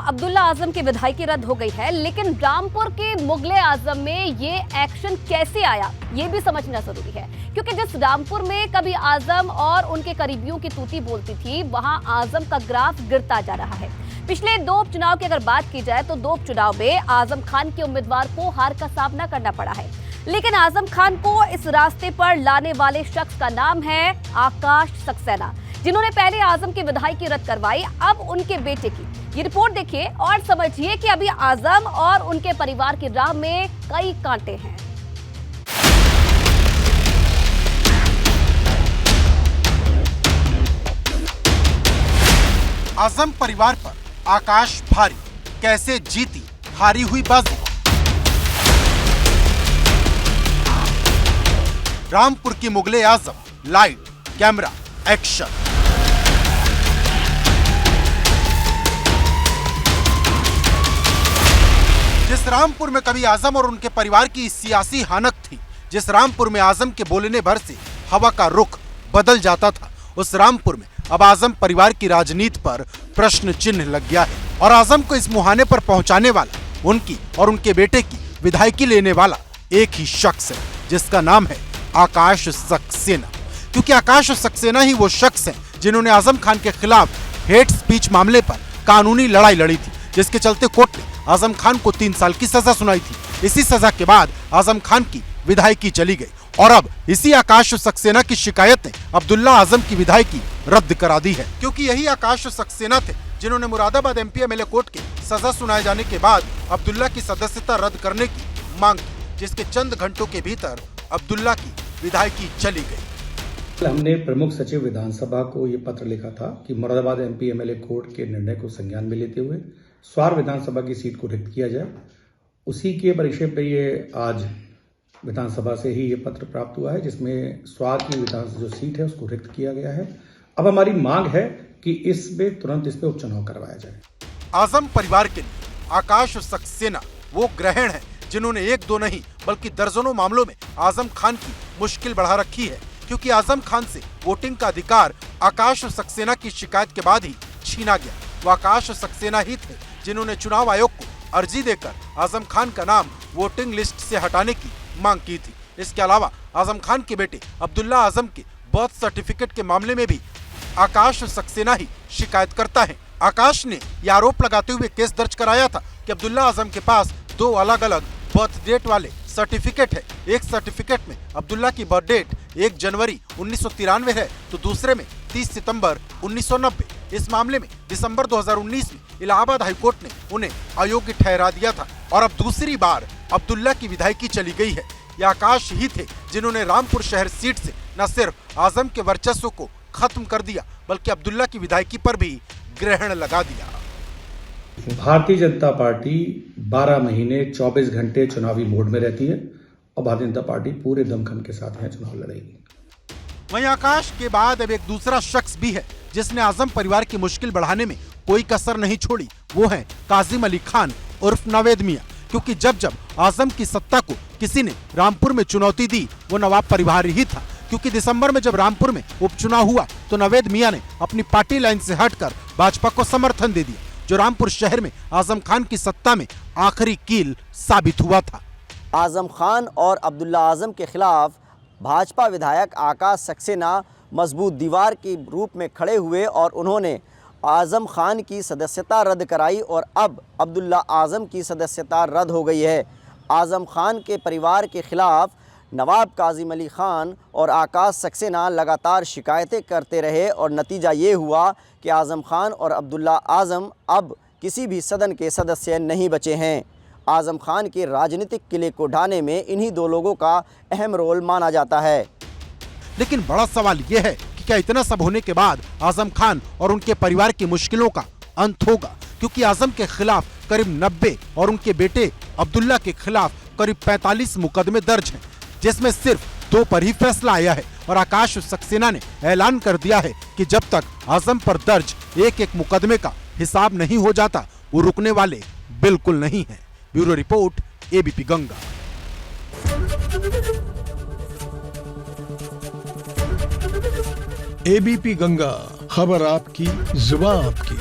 अब्दुल्ला आजम की विधायकी रद्द हो गई है, लेकिन रामपुर के मुगले आजम में ये एक्शन कैसे आया ये भी समझना जरूरी है, क्योंकि जिस रामपुर में कभी आजम और उनके करीबियों की तूती बोलती थी, वहां आजम का ग्राफ गिरता जा रहा है। पिछले दो उपचुनाव की अगर बात की जाए तो दो उपचुनाव में आजम खान के उम्मीदवार को हार का सामना करना पड़ा है, लेकिन आजम खान को इस रास्ते पर लाने वाले शख्स का नाम है आकाश सक्सेना, जिन्होंने पहले आजम की विधायकी रद्द करवाई, अब उनके बेटे की। ये रिपोर्ट देखिए और समझिए कि अभी आजम और उनके परिवार की राह में कई कांटे हैं। आजम परिवार पर आकाश भारी, कैसे जीती हारी हुई बाजी। रामपुर की मुगले आजम, लाइट कैमरा एक्शन। जिस रामपुर में कभी आजम और उनके परिवार की सियासी हानक थी, जिस रामपुर में आजम के बोलने भर से हवा का रुख बदल जाता था, उस रामपुर में अब आजम परिवार की राजनीति पर प्रश्न चिन्ह लग गया है। और आजम को इस मुहाने पर पहुंचाने वाला, उनकी और उनके बेटे की विधायकी लेने वाला एक ही शख्स है, जिसका नाम है आकाश सक्सेना। क्योंकि आकाश सक्सेना ही वो शख्स है जिन्होंने आजम खान के खिलाफ हेट स्पीच मामले पर कानूनी लड़ाई लड़ी थी, जिसके चलते कोर्ट ने आजम खान को 3 साल की सजा सुनाई थी। इसी सजा के बाद आजम खान की विधायकी चली गई और अब इसी आकाश सक्सेना की शिकायत ने अब्दुल्ला आजम की विधायकी रद्द करा दी है। क्योंकि यही आकाश सक्सेना थे जिन्होंने मुरादाबाद MP MLA कोर्ट के सजा सुनाए जाने के बाद अब्दुल्ला की सदस्यता रद्द करने की मांग की, जिसके चंद घंटों के भीतर अब्दुल्ला की विधायकी चली गई। हमने प्रमुख सचिव विधानसभा को ये पत्र लिखा था कि मुरादाबाद MP MLA कोर्ट के निर्णय को संज्ञान में लेते हुए स्वार विधानसभा की सीट को रिक्त किया जाए। उसी के परिचय पर ये आज विधानसभा से ही ये पत्र प्राप्त हुआ है, जिसमें स्वार की विधानसभा जो सीट है उसको रिक्त किया गया है। अब हमारी मांग है कि इसमें तुरंत इस पे उपचुनाव करवाया जाए। आजम परिवार के लिए आकाश सक्सेना वो ग्रहण है जिन्होंने एक दो नहीं बल्कि दर्जनों मामलों में आजम खान की मुश्किल बढ़ा रखी है, क्योंकि आजम खान से वोटिंग का अधिकार आकाश सक्सेना की शिकायत के बाद ही छीना गया। वो आकाश सक्सेना ही थे जिन्होंने चुनाव आयोग को अर्जी देकर आजम खान का नाम वोटिंग लिस्ट से हटाने की मांग की थी। इसके अलावा आजम खान के बेटे अब्दुल्ला आजम के बर्थ सर्टिफिकेट के मामले में भी आकाश सक्सेना ही शिकायत करता है। आकाश ने यह आरोप लगाते हुए केस दर्ज कराया था कि अब्दुल्ला आजम के पास 2 अलग अलग बर्थ डेट वाले सर्टिफिकेट है। एक सर्टिफिकेट में अब्दुल्ला की बर्थ डेट 1 जनवरी 1993 है, तो दूसरे में 30 सितंबर 1990। इस मामले में दिसंबर 2019 में इलाहाबाद हाईकोर्ट ने उन्हें अयोग्य ठहरा दिया था और अब दूसरी बार अब्दुल्ला की विधायकी चली गई है। ये आकाश ही थे जिन्होंने रामपुर शहर सीट से न सिर्फ आजम के वर्चस्व को खत्म कर दिया, बल्कि अब्दुल्ला की विधायकी पर भी ग्रहण लगा दिया। भारतीय जनता पार्टी 12 महीने 24 घंटे चुनावी मोड में रहती है और भारतीय जनता पार्टी पूरे दमखम के साथ यहाँ चुनाव लड़ेगी। वहीं आकाश के बाद अब एक दूसरा शख्स भी है जिसने आजम परिवार की मुश्किल बढ़ाने में कोई कसर नहीं छोड़ी। वो है काजिम अली खान उर्फ नवेद मियां। क्योंकि जब जब आजम की सत्ता को किसी ने रामपुर में चुनौती दी, वो नवाब परिवार ही था। क्योंकि दिसंबर में जब रामपुर में उपचुनाव हुआ तो नवेद मियां ने अपनी पार्टी लाइन से हटकर भाजपा को समर्थन दे दिया, जो रामपुर शहर में आजम खान की सत्ता में आखिरी कील साबित हुआ था। आजम खान और अब्दुल्ला आजम के खिलाफ भाजपा विधायक आकाश सक्सेना मजबूत दीवार के रूप में खड़े हुए और उन्होंने आजम खान की सदस्यता रद्द कराई और अब अब्दुल्ला आजम की सदस्यता रद्द हो गई है। आजम खान के परिवार के खिलाफ नवाब काजिम अली खान और आकाश सक्सेना लगातार शिकायतें करते रहे और नतीजा ये हुआ कि आजम खान और अब्दुल्ला आजम अब किसी भी सदन के सदस्य नहीं बचे हैं। आजम खान के राजनीतिक किले को ढाने में इन्हीं 2 लोगों का अहम रोल माना जाता है। लेकिन बड़ा सवाल यह है कि क्या इतना सब होने के बाद आजम खान और उनके परिवार की मुश्किलों का अंत होगा? क्योंकि आजम के खिलाफ करीब 90 और उनके बेटे अब्दुल्ला के खिलाफ करीब 45 मुकदमे दर्ज हैं, जिसमें सिर्फ 2 पर ही फैसला आया है। और आकाश सक्सेना ने ऐलान कर दिया है कि जब तक आजम पर दर्ज एक मुकदमे का हिसाब नहीं हो जाता, वो रुकने वाले बिल्कुल नहीं है। Bureau report, ABP Ganga. ABP Ganga, खबर आपकी, जुबान आपकी।